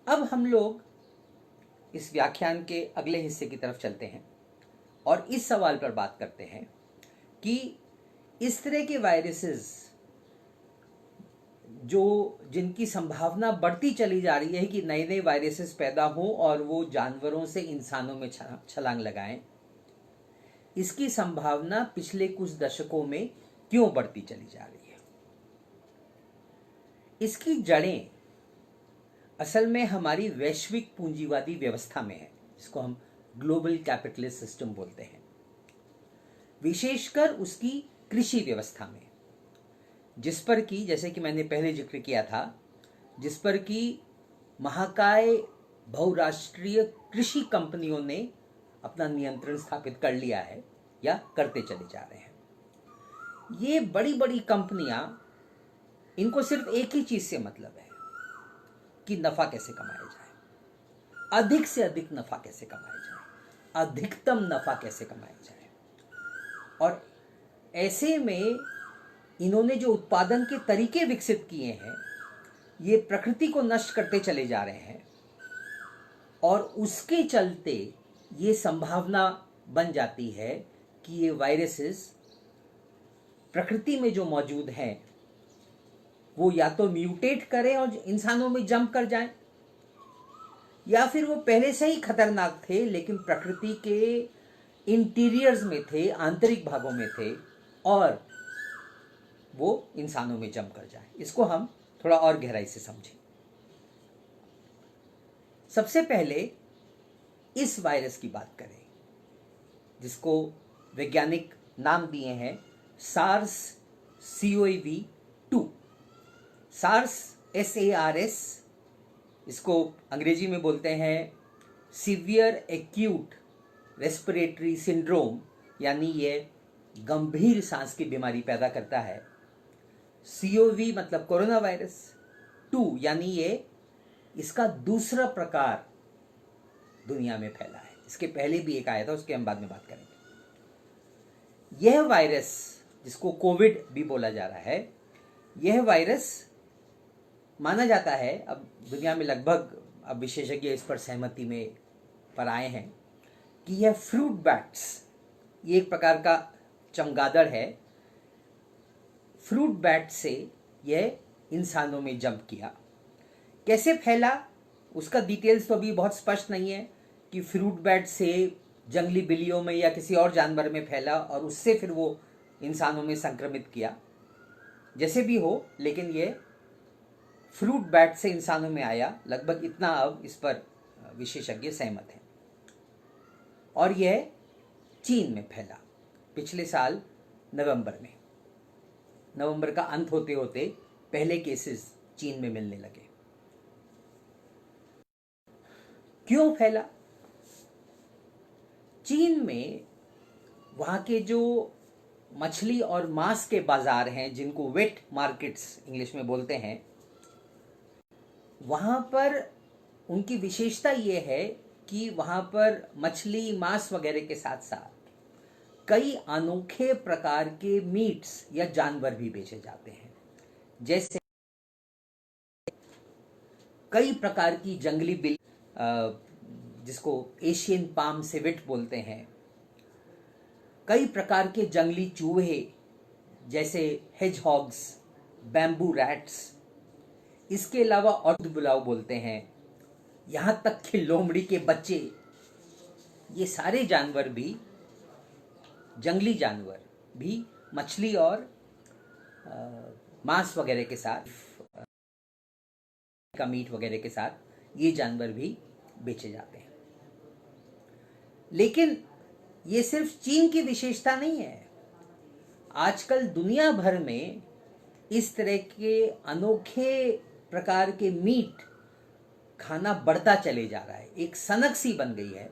अब हम लोग इस व्याख्यान के अगले हिस्से की तरफ चलते हैं और इस सवाल पर बात करते हैं कि इस तरह के वायरसेस जिनकी संभावना बढ़ती चली जा रही है कि नए नए वायरसेस पैदा हों और वो जानवरों से इंसानों में छलांग लगाएं, इसकी संभावना पिछले कुछ दशकों में क्यों बढ़ती चली जा रही है? इसकी जड़ें असल में हमारी वैश्विक पूंजीवादी व्यवस्था में है, जिसको हम ग्लोबल कैपिटलिस्ट सिस्टम बोलते हैं, विशेषकर उसकी कृषि व्यवस्था में, जिस पर कि, जैसे कि मैंने पहले जिक्र किया था, जिस पर कि महाकाय बहुराष्ट्रीय कृषि कंपनियों ने अपना नियंत्रण स्थापित कर लिया है या करते चले जा रहे हैं। ये बड़ी बड़ी कंपनियां, इनको सिर्फ एक ही चीज से मतलब है कि नफा कैसे कमाया जाए, अधिक से अधिक नफा कैसे कमाया जाए, अधिकतम नफा कैसे कमाया जाए। और ऐसे में इन्होंने जो उत्पादन के तरीके विकसित किए हैं, ये प्रकृति को नष्ट करते चले जा रहे हैं और उसके चलते ये संभावना बन जाती है कि ये वायरसेस प्रकृति में जो मौजूद हैं वो या तो म्यूटेट करें और इंसानों में जंप कर जाएं, या फिर वो पहले से ही खतरनाक थे लेकिन प्रकृति के इंटीरियर्स में थे, आंतरिक भागों में थे, और वो इंसानों में जंप कर जाए। इसको हम थोड़ा और गहराई से समझें। सबसे पहले इस वायरस की बात करें, जिसको वैज्ञानिक नाम दिए हैं सार्स CoV-2। सार्स SARS, इसको अंग्रेजी में बोलते हैं सीवियर एक्यूट रेस्पिरेटरी सिंड्रोम, यानी ये गंभीर सांस की बीमारी पैदा करता है। CoV मतलब कोरोना वायरस, 2 यानी ये इसका दूसरा प्रकार दुनिया में फैला है। इसके पहले भी एक आया था, उसके हम बाद में बात करेंगे। यह वायरस, जिसको कोविड भी बोला जा रहा है, यह वायरस माना जाता है, अब दुनिया में लगभग अब विशेषज्ञ इस पर सहमति में पर आए हैं कि यह फ्रूट बैट्स, ये एक प्रकार का चमगादड़ है, फ्रूट बैट से यह इंसानों में जंप किया। कैसे फैला उसका डिटेल्स तो अभी बहुत स्पष्ट नहीं है कि फ्रूट बैट से जंगली बिल्लियों में या किसी और जानवर में फैला और उससे फिर वो इंसानों में संक्रमित किया। जैसे भी हो, लेकिन ये फ्रूट बैट से इंसानों में आया, लगभग इतना अब इस पर विशेषज्ञ सहमत हैं। और यह चीन में फैला पिछले साल नवंबर में। नवंबर का अंत होते होते पहले केसेस चीन में मिलने लगे। क्यों फैला? चीन में वहां के जो मछली और मांस के बाजार हैं, जिनको वेट मार्केट्स इंग्लिश में बोलते हैं, वहां पर उनकी विशेषता ये है कि वहां पर मछली, मांस वगैरह के साथ साथ कई अनोखे प्रकार के मीट्स या जानवर भी बेचे जाते हैं। जैसे कई प्रकार की जंगली बिल्ली, जिसको एशियन पाम सिवेट बोलते हैं, कई प्रकार के जंगली चूहे जैसे हेजहॉग्स, बैम्बू रैट्स, इसके अलावा और बुलाव बोलते हैं, यहां तक कि लोमड़ी के बच्चे, ये सारे जानवर भी, जंगली जानवर भी मछली और मांस वगैरह के साथ, का मीट वगैरह के साथ ये जानवर भी बेचे जाते हैं। लेकिन ये सिर्फ चीन की विशेषता नहीं है। आजकल दुनिया भर में इस तरह के अनोखे प्रकार के मीट खाना बढ़ता चले जा रहा है, एक सनक सी बन गई है,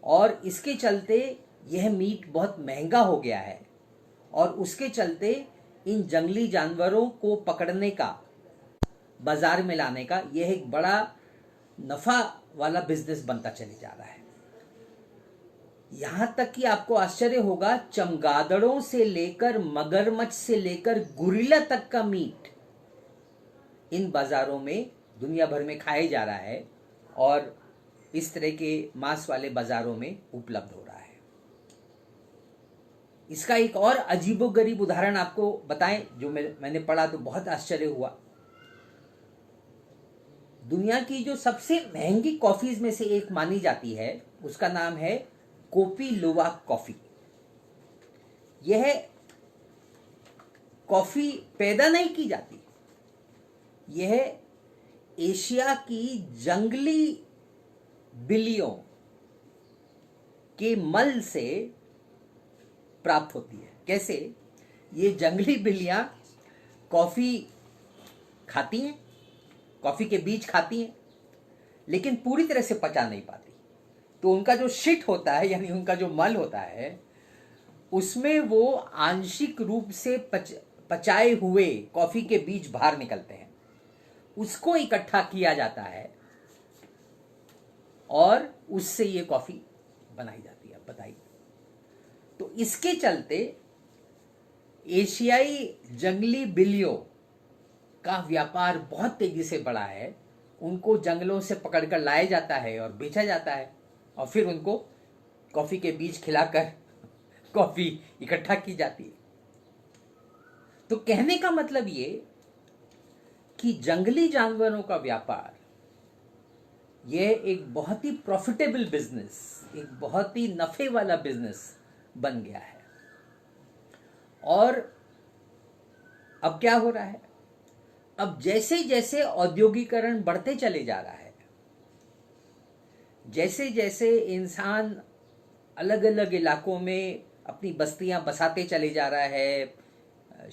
और इसके चलते यह मीट बहुत महंगा हो गया है, और उसके चलते इन जंगली जानवरों को पकड़ने का, बाजार में लाने का, यह एक बड़ा नफा वाला बिजनेस बनता चले जा रहा है। यहां तक कि आपको आश्चर्य होगा, चमगादड़ों से लेकर मगरमच्छ से लेकर गोरिल्ला तक का मीट इन बाजारों में दुनिया भर में खाया जा रहा है और इस तरह के मांस वाले बाज़ारों में उपलब्ध हो रहा है। इसका एक और अजीबोगरीब उदाहरण आपको बताएं जो मैंने पढ़ा तो बहुत आश्चर्य हुआ। दुनिया की जो सबसे महंगी कॉफ़ीज़ में से एक मानी जाती है उसका नाम है कोपी लुवाक कॉफ़ी। यह कॉफ़ी पैदा नहीं की जाती, यह एशिया की जंगली बिल्लियों के मल से प्राप्त होती है। कैसे? ये जंगली बिल्लियां कॉफ़ी खाती हैं, कॉफ़ी के बीज खाती हैं, लेकिन पूरी तरह से पचा नहीं पाती। तो उनका जो शिट होता है, यानी उनका जो मल होता है, उसमें वो आंशिक रूप से पचाए हुए कॉफ़ी के बीज बाहर निकलते हैं, उसको इकट्ठा किया जाता है और उससे ये कॉफ़ी बनाई जाती है। बताइए। तो इसके चलते एशियाई जंगली बिल्लियों का व्यापार बहुत तेजी से बढ़ा है। उनको जंगलों से पकड़कर लाया जाता है और बेचा जाता है और फिर उनको कॉफ़ी के बीज खिलाकर कॉफ़ी इकट्ठा की जाती है। तो कहने का मतलब ये कि जंगली जानवरों का व्यापार यह एक बहुत ही प्रॉफिटेबल बिजनेस, एक बहुत ही नफे वाला बिजनेस बन गया है। और अब क्या हो रहा है? अब जैसे जैसे औद्योगिकरण बढ़ते चले जा रहा है, जैसे जैसे इंसान अलग अलग इलाकों में अपनी बस्तियां बसाते चले जा रहा है,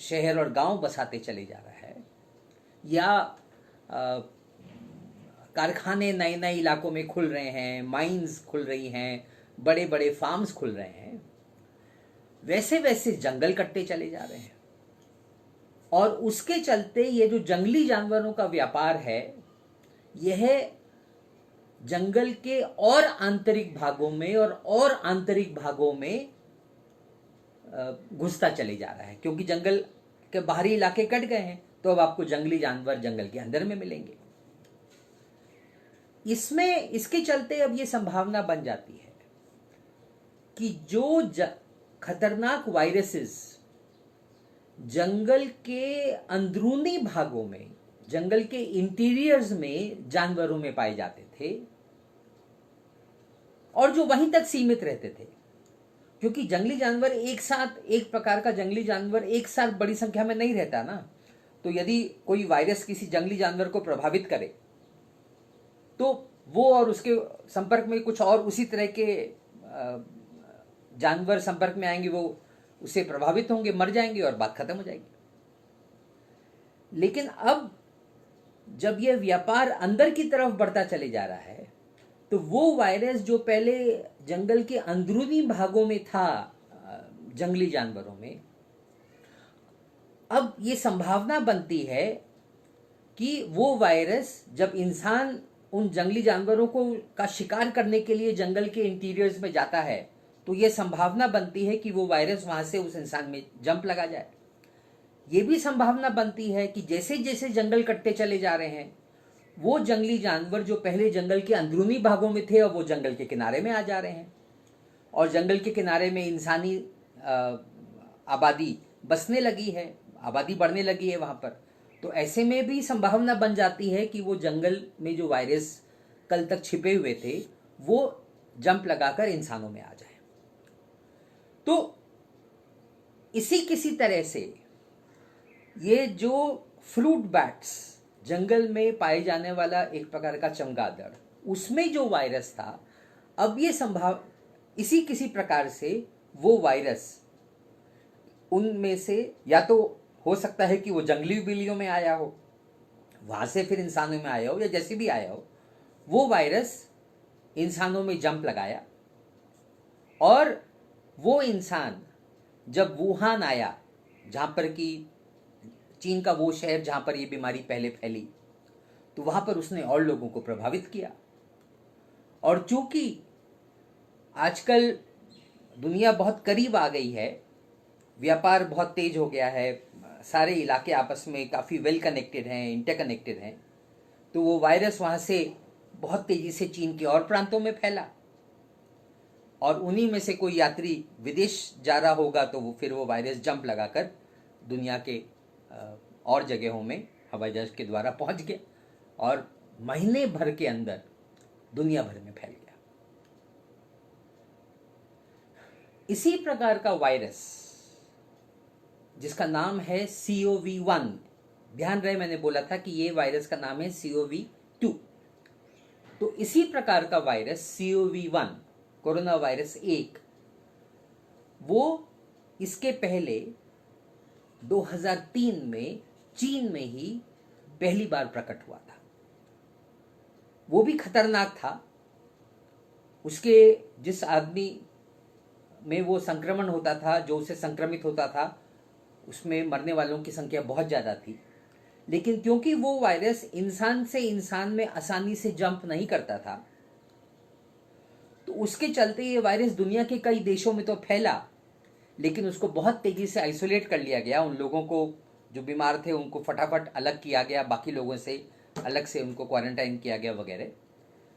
शहर और गांव बसाते चले जा रहा है, या कारखाने नए नए इलाकों में खुल रहे हैं, माइंस खुल रही हैं, बड़े बड़े फार्म्स खुल रहे हैं, वैसे वैसे जंगल कटते चले जा रहे हैं। और उसके चलते ये जो जंगली जानवरों का व्यापार है, यह जंगल के और आंतरिक भागों में और आंतरिक भागों में घुसता चले जा रहा है, क्योंकि जंगल के बाहरी इलाके कट गए हैं, तो अब आपको जंगली जानवर जंगल के अंदर में मिलेंगे। इसके चलते अब ये संभावना बन जाती है कि जो खतरनाक वायरसेस जंगल के अंदरूनी भागों में, जंगल के इंटीरियर्स में जानवरों में पाए जाते थे और जो वहीं तक सीमित रहते थे, क्योंकि जंगली जानवर एक प्रकार का जंगली जानवर एक साथ बड़ी संख्या में नहीं रहता ना। तो यदि कोई वायरस किसी जंगली जानवर को प्रभावित करे तो वो और उसके संपर्क में कुछ और उसी तरह के जानवर संपर्क में आएंगे, वो उससे प्रभावित होंगे, मर जाएंगे और बात खत्म हो जाएगी। लेकिन अब जब यह व्यापार अंदर की तरफ बढ़ता चले जा रहा है, तो वो वायरस जो पहले जंगल के अंदरूनी भागों में था जंगली जानवरों में, अब ये संभावना बनती है कि वो वायरस जब इंसान उन जंगली जानवरों का शिकार करने के लिए जंगल के इंटीरियर्स में जाता है, तो ये संभावना बनती है कि वो वायरस वहां से उस इंसान में जंप लगा जाए। ये भी संभावना बनती है कि जैसे जैसे जंगल कटते चले जा रहे हैं, वो जंगली जानवर जो पहले जंगल के अंदरूनी भागों में थे, अब वो जंगल के किनारे में आ जा रहे हैं और जंगल के किनारे में इंसानी आबादी बसने लगी है, आबादी बढ़ने लगी है वहाँ पर। तो ऐसे में भी संभावना बन जाती है कि वो जंगल में जो वायरस कल तक छिपे हुए थे, वो जंप लगाकर इंसानों में आ जाए। तो किसी तरह से ये जो फ्रूट बैट्स, जंगल में पाए जाने वाला एक प्रकार का चमगादड़, उसमें जो वायरस था, अब ये किसी प्रकार से वो वायरस उनमें से या तो हो सकता है कि वो जंगली बिल्लियों में आया हो, वहां से फिर इंसानों में आया हो, या जैसे भी आया हो, वो वायरस इंसानों में जंप लगाया और वो इंसान जब वुहान आया, जहां पर कि चीन का वो शहर जहां पर ये बीमारी पहले फैली, तो वहां पर उसने और लोगों को प्रभावित किया। और चूंकि आजकल दुनिया बहुत करीब आ गई है, व्यापार बहुत तेज हो गया है, सारे इलाके आपस में काफ़ी वेल कनेक्टेड हैं, इंटरकनेक्टेड हैं, तो वो वायरस वहाँ से बहुत तेजी से चीन के और प्रांतों में फैला, और उन्हीं में से कोई यात्री विदेश जा रहा होगा तो फिर वो वायरस जंप लगाकर दुनिया के और जगहों में हवाई जहाज के द्वारा पहुंच गया और महीने भर के अंदर दुनिया भर में फैल गया। इसी प्रकार का वायरस जिसका नाम है COV1, ध्यान रहे मैंने बोला था कि ये वायरस का नाम है COV2, तो इसी प्रकार का वायरस COV1 कोरोना वायरस 1, वो इसके पहले 2003 में चीन में ही पहली बार प्रकट हुआ था। वो भी खतरनाक था। उसके जिस आदमी में वो संक्रमण होता था, जो उसे संक्रमित होता था, उसमें मरने वालों की संख्या बहुत ज़्यादा थी। लेकिन क्योंकि वो वायरस इंसान से इंसान में आसानी से जंप नहीं करता था, तो उसके चलते ये वायरस दुनिया के कई देशों में तो फैला, लेकिन उसको बहुत तेजी से आइसोलेट कर लिया गया। उन लोगों को जो बीमार थे उनको फटाफट अलग किया गया, बाकी लोगों से अलग से उनको क्वारंटाइन किया गया वगैरह।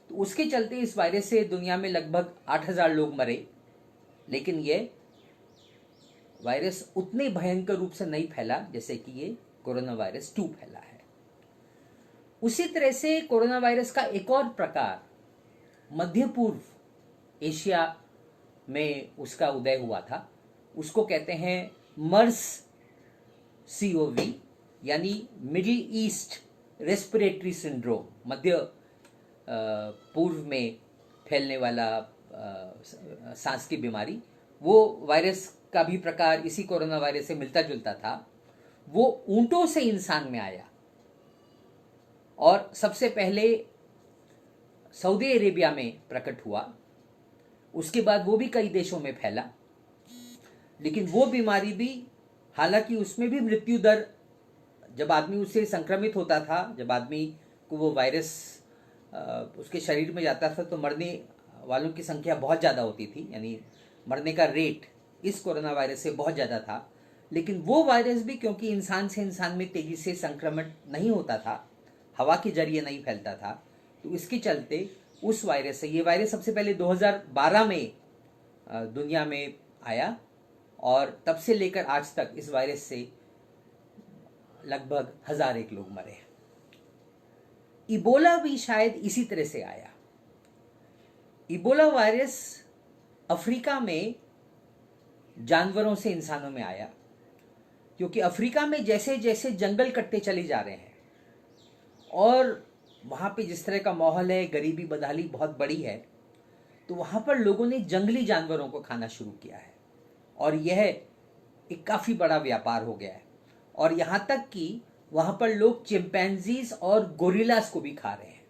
तो उसके चलते इस वायरस से दुनिया में लगभग 8,000 लोग मरे, लेकिन ये वायरस उतने भयंकर रूप से नहीं फैला जैसे कि ये कोरोना वायरस 2 फैला है। उसी तरह से कोरोना वायरस का एक और प्रकार मध्य पूर्व एशिया में उसका उदय हुआ था, उसको कहते हैं मर्स COV, यानी मिडिल ईस्ट रेस्पिरेटरी सिंड्रोम, मध्य पूर्व में फैलने वाला सांस की बीमारी। वो वायरस का भी प्रकार इसी कोरोना वायरस से मिलता जुलता था। वो ऊंटों से इंसान में आया और सबसे पहले सऊदी अरेबिया में प्रकट हुआ, उसके बाद वो भी कई देशों में फैला। लेकिन वो बीमारी भी, हालांकि उसमें भी मृत्यु दर, जब आदमी उससे संक्रमित होता था, जब आदमी को वो वायरस उसके शरीर में जाता था, तो मरने वालों की संख्या बहुत ज़्यादा होती थी, यानी मरने का रेट इस कोरोना वायरस से बहुत ज़्यादा था। लेकिन वो वायरस भी क्योंकि इंसान से इंसान में तेज़ी से संक्रमण नहीं होता था, हवा के जरिए नहीं फैलता था, तो इसके चलते उस वायरस से, ये वायरस सबसे पहले 2012 में दुनिया में आया और तब से लेकर आज तक इस वायरस से लगभग 1,001 लोग मरे। इबोला भी शायद इसी तरह से आया। इबोला वायरस अफ्रीका में जानवरों से इंसानों में आया, क्योंकि अफ्रीका में जैसे जैसे जंगल कटते चले जा रहे हैं और वहाँ पे जिस तरह का माहौल है, गरीबी बदहाली बहुत बड़ी है, तो वहाँ पर लोगों ने जंगली जानवरों को खाना शुरू किया है और यह एक काफ़ी बड़ा व्यापार हो गया है। और यहाँ तक कि वहाँ पर लोग चिंपैंजीज और गोरिल्लास को भी खा रहे हैं।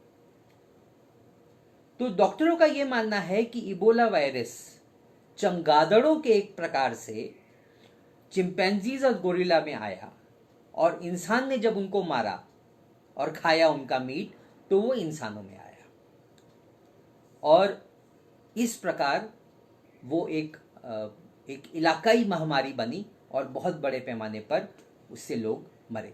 तो डॉक्टरों का यह मानना है कि इबोला वायरस चमगादड़ों के एक प्रकार से चिंपैंजीज और गोरिल्ला में आया और इंसान ने जब उनको मारा और खाया उनका मीट, तो वो इंसानों में आया और इस प्रकार वो एक इलाकाई महामारी बनी और बहुत बड़े पैमाने पर उससे लोग मरे।